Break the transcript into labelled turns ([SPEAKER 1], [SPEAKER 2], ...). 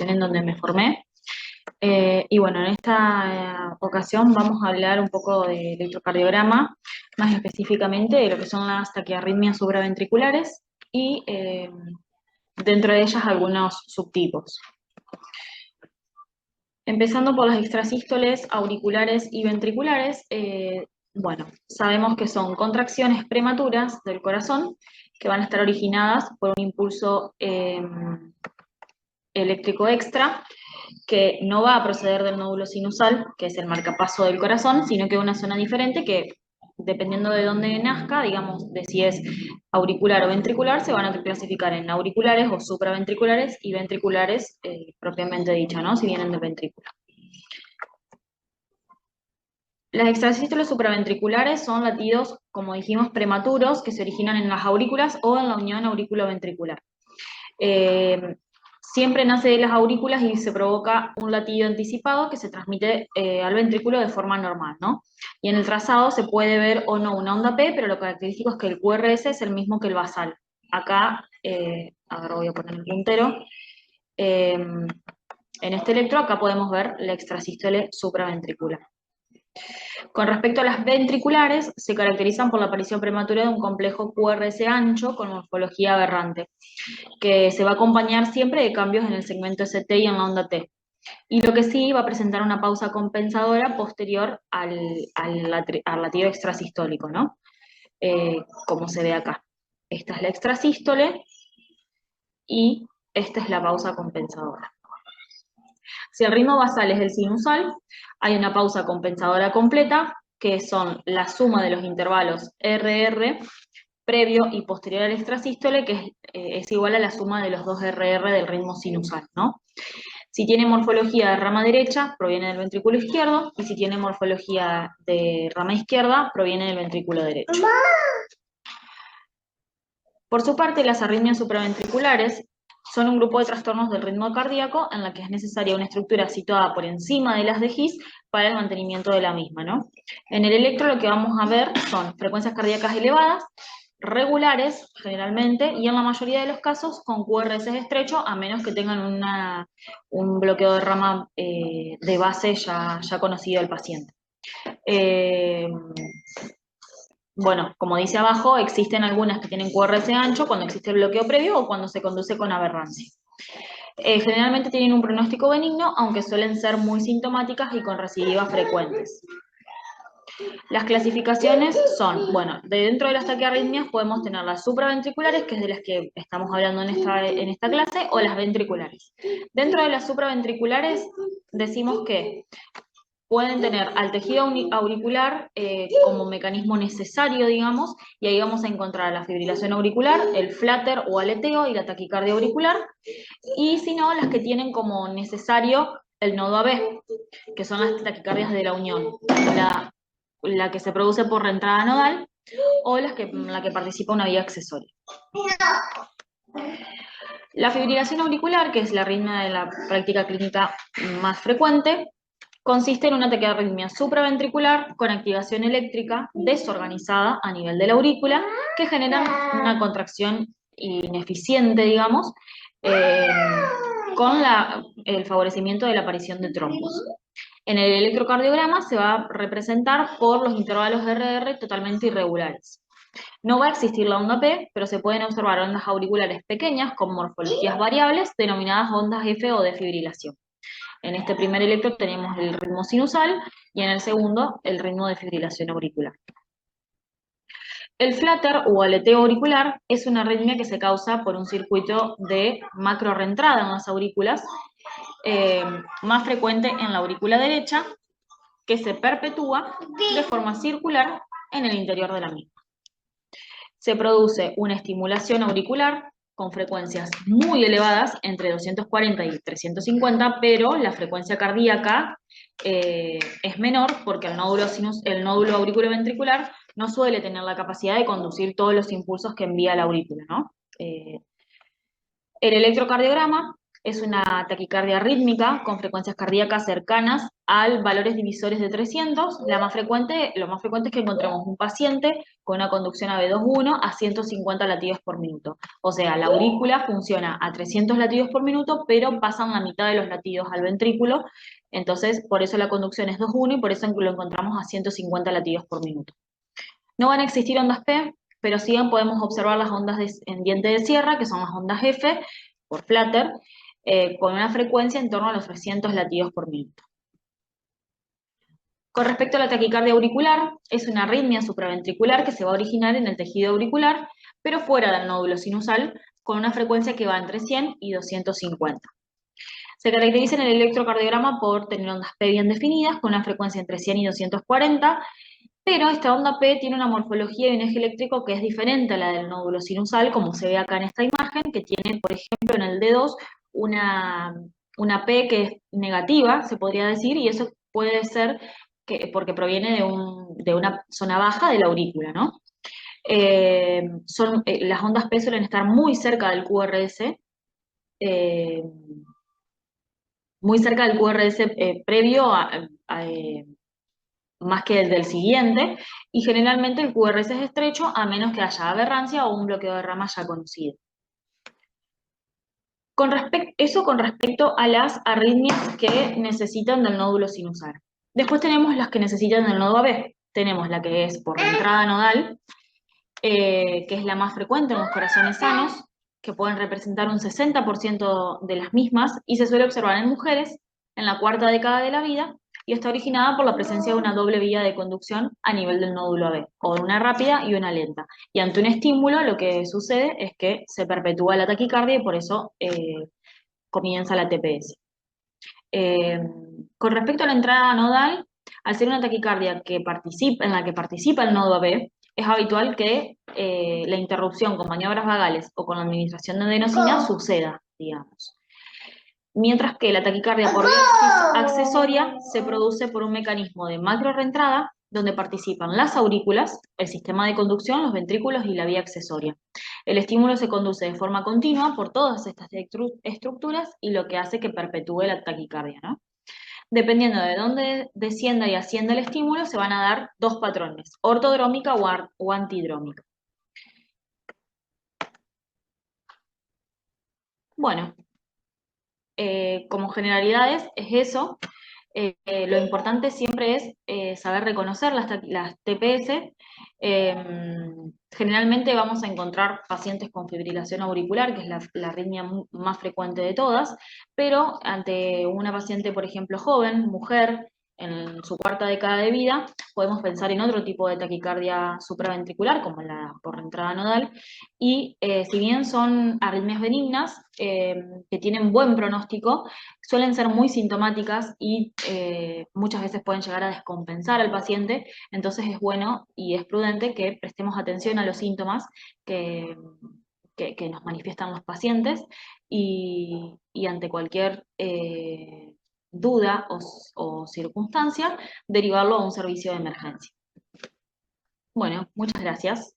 [SPEAKER 1] institución en donde me formé. Y bueno, en esta ocasión vamos a hablar un poco de electrocardiograma, más específicamente de lo que son las taquiarritmias supraventriculares y dentro de ellas algunos subtipos. Empezando por las extrasístoles auriculares y ventriculares, bueno, sabemos que son contracciones prematuras del corazón que van a estar originadas por un impulso eléctrico extra que no va a proceder del nódulo sinusal, que es el marcapaso del corazón, sino que una zona diferente que, dependiendo de dónde nazca, digamos, de si es auricular o ventricular, se van a clasificar en auriculares o supraventriculares y ventriculares propiamente dicha, ¿no? Si vienen del ventrículo. Las extrasístoles supraventriculares son latidos, como dijimos, prematuros que se originan en las aurículas o en la unión auriculoventricular. Siempre nace de las aurículas y se provoca un latido anticipado que se transmite al ventrículo de forma normal, ¿no? Y en el trazado se puede ver o no una onda P, pero lo característico es que el QRS es el mismo que el basal. Acá, ahora voy a poner el puntero, en este electro acá podemos ver la extrasístole supraventricular. Con respecto a las ventriculares, se caracterizan por la aparición prematura de un complejo QRS ancho con morfología aberrante, que se va a acompañar siempre de cambios en el segmento ST y en la onda T. Y lo que sí va a presentar una pausa compensadora posterior al latido extrasistólico, ¿no? Como se ve acá. Esta es la extrasístole y esta es la pausa compensadora. Si el ritmo basal es el sinusal, hay una pausa compensadora completa, que son la suma de los intervalos RR previo y posterior al extrasístole, que es igual a la suma de los dos RR del ritmo sinusal, ¿no? Si tiene morfología de rama derecha, proviene del ventrículo izquierdo, y si tiene morfología de rama izquierda, proviene del ventrículo derecho. ¡Mamá! Por su parte, las arritmias supraventriculares son un grupo de trastornos del ritmo cardíaco en la que es necesaria una estructura situada por encima de las de His para el mantenimiento de la misma, ¿no? En el electro lo que vamos a ver son frecuencias cardíacas elevadas, regulares generalmente, y en la mayoría de los casos con QRS estrecho, a menos que tengan un bloqueo de rama de base ya conocido del paciente. Bueno, como dice abajo, existen algunas que tienen QRS ancho cuando existe el bloqueo previo o cuando se conduce con aberrancia. Generalmente tienen un pronóstico benigno, aunque suelen ser muy sintomáticas y con recidivas frecuentes. Las clasificaciones son, bueno, dentro de las taquiarritmias podemos tener las supraventriculares, que es de las que estamos hablando en esta clase, o las ventriculares. Dentro de las supraventriculares decimos que pueden tener al tejido auricular como mecanismo necesario, digamos, y ahí vamos a encontrar la fibrilación auricular, el flutter o aleteo y la taquicardia auricular, y si no, las que tienen como necesario el nodo AB, que son las taquicardias de la unión, la que se produce por reentrada nodal o la que participa una vía accesoria. La fibrilación auricular, que es la arritmia de la práctica clínica más frecuente, consiste en una taquiarritmia supraventricular con activación eléctrica desorganizada a nivel de la aurícula que genera una contracción ineficiente, digamos, con el favorecimiento de la aparición de trombos. En el electrocardiograma se va a representar por los intervalos RR totalmente irregulares. No va a existir la onda P, pero se pueden observar ondas auriculares pequeñas con morfologías variables denominadas ondas F o de fibrilación. En este primer electro tenemos el ritmo sinusal y en el segundo el ritmo de fibrilación auricular. El flutter o aleteo auricular es una arritmia que se causa por un circuito de macro-reentrada en las aurículas, más frecuente en la aurícula derecha, que se perpetúa de forma circular en el interior de la misma. Se produce una estimulación auricular con frecuencias muy elevadas, entre 240 y 350, pero la frecuencia cardíaca es menor porque el nódulo auriculoventricular no suele tener la capacidad de conducir todos los impulsos que envía la aurícula, ¿no? El electrocardiograma Es una taquicardia rítmica con frecuencias cardíacas cercanas al valores divisores de 300. Lo más frecuente es que encontremos un paciente con una conducción AB21 a 150 latidos por minuto. O sea, la aurícula funciona a 300 latidos por minuto, pero pasan la mitad de los latidos al ventrículo. Entonces, por eso la conducción es 2,1 y por eso lo encontramos a 150 latidos por minuto. No van a existir ondas P, pero sí podemos observar las ondas en diente de sierra, que son las ondas F, por Flatter, con una frecuencia en torno a los 300 latidos por minuto. Con respecto a la taquicardia auricular, es una arritmia supraventricular que se va a originar en el tejido auricular, pero fuera del nódulo sinusal, con una frecuencia que va entre 100 y 250. Se caracteriza en el electrocardiograma por tener ondas P bien definidas, con una frecuencia entre 100 y 240, pero esta onda P tiene una morfología y un eje eléctrico que es diferente a la del nódulo sinusal, como se ve acá en esta imagen, que tiene, por ejemplo, en el D2 una P que es negativa, se podría decir, y eso puede ser porque proviene de una zona baja de la aurícula, ¿no? Las ondas P suelen estar muy cerca del QRS, eh, muy cerca del QRS previo más que el del siguiente, y generalmente el QRS es estrecho a menos que haya aberrancia o un bloqueo de ramas ya conocido. Eso con respecto a las arritmias que necesitan del nódulo sinusal. Después tenemos las que necesitan del nodo AB. Tenemos la que es por entrada nodal, que es la más frecuente en los corazones sanos, que pueden representar un 60% de las mismas, y se suele observar en mujeres en la cuarta década de la vida, y está originada por la presencia de una doble vía de conducción a nivel del nódulo AB, o una rápida y una lenta. Y ante un estímulo lo que sucede es que se perpetúa la taquicardia y por eso comienza la TPS. Eh, con respecto a la entrada nodal, al ser una taquicardia en la que participa el nodo AB, es habitual que la interrupción con maniobras vagales o con la administración de adenosina suceda, digamos. Mientras que la taquicardia por vía accesoria se produce por un mecanismo de macro reentrada, donde participan las aurículas, el sistema de conducción, los ventrículos y la vía accesoria. El estímulo se conduce de forma continua por todas estas estructuras y lo que hace que perpetúe la taquicardia, ¿no? Dependiendo de dónde descienda y ascienda el estímulo, se van a dar dos patrones, ortodrómica o antidrómica. Bueno, como generalidades es eso. Lo importante siempre es saber reconocer las TPS. Generalmente vamos a encontrar pacientes con fibrilación auricular, que es la arritmia más frecuente de todas, pero ante una paciente, por ejemplo, joven, mujer, en su cuarta década de vida, podemos pensar en otro tipo de taquicardia supraventricular, como la por entrada nodal, y si bien son arritmias benignas, que tienen buen pronóstico, suelen ser muy sintomáticas y muchas veces pueden llegar a descompensar al paciente, entonces es bueno y es prudente que prestemos atención a los síntomas que, que nos manifiestan los pacientes y ante cualquier duda o circunstancia, derivarlo a un servicio de emergencia. Bueno, muchas gracias.